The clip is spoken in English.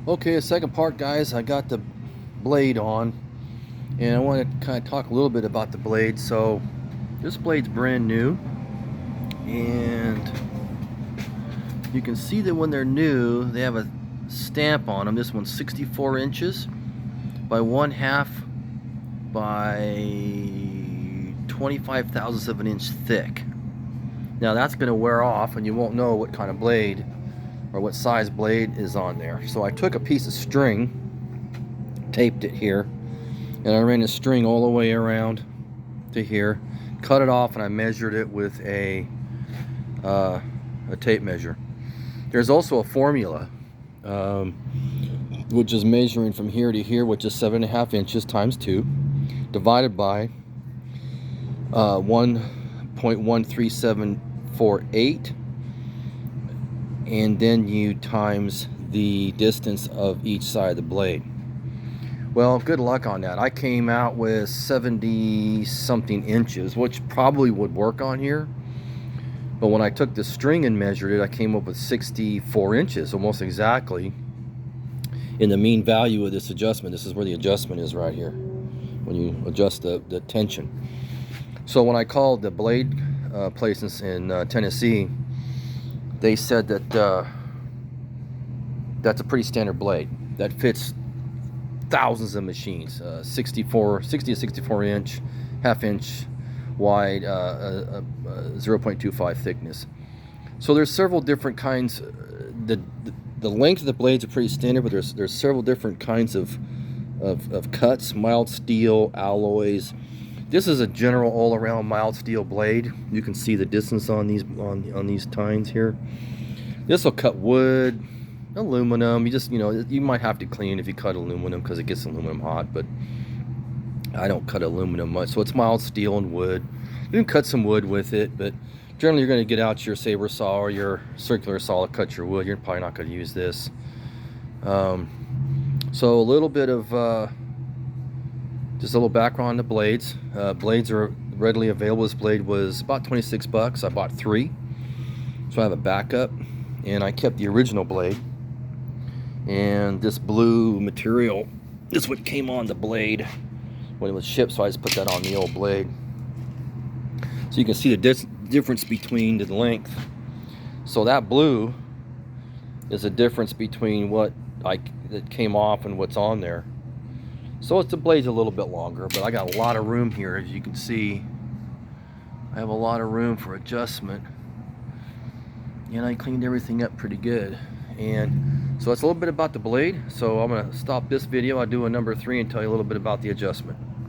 Okay, the second part, guys, I got the blade on, and I want to kind of talk a little bit about the blade. So this blade's brand new, and you can see that when they're new, they have a stamp on them. This one's 64 inches by 1/2 by 25 thousandths of an inch thick. Now that's going to wear off, and you won't know what kind of blade or what size blade is on there. So I took a piece of string, taped it here, and I ran the string all the way around to here, cut it off, and I measured it with a tape measure. There's also a formula, which is measuring from here to here, which is 7.5 inches times 2, divided by 1.13748, and then you times the distance of each side of the blade. Well, good luck on that. I came out with 70 something inches, which probably would work on here. But when I took the string and measured it, I came up with 64 inches, almost exactly, in the mean value of this adjustment. This is where the adjustment is, right here, when you adjust the tension. So when I called the blade place in Tennessee, they said that that's a pretty standard blade that fits thousands of machines. 60 to 64 inch, 1/2 inch wide, 0.25 thickness. So there's several different kinds. The length of the blades are pretty standard, but there's several different kinds of cuts: mild steel, alloys. This is a general all-around mild steel blade. You can see the distance on these tines here. This will cut wood, aluminum. You might have to clean if you cut aluminum, because it gets aluminum hot, but I don't cut aluminum much. So it's mild steel and wood. You can cut some wood with it, but generally you're going to get out your saber saw or your circular saw to cut your wood. You're probably not going to use this. So a little bit of just a little background on the blades. Blades are readily available. This blade was about 26 bucks. I bought 3, so I have a backup, and I kept the original blade. And this blue material is what came on the blade when it was shipped, so I just put that on the old blade. So you can see the difference between the length. So that blue is a difference between what that came off and what's on there. So the blade's a little bit longer, but I got a lot of room here. As you can see, I have a lot of room for adjustment, and I cleaned everything up pretty good. And so that's a little bit about the blade. So I'm going to stop this video. I'll do a number 3 and tell you a little bit about the adjustment.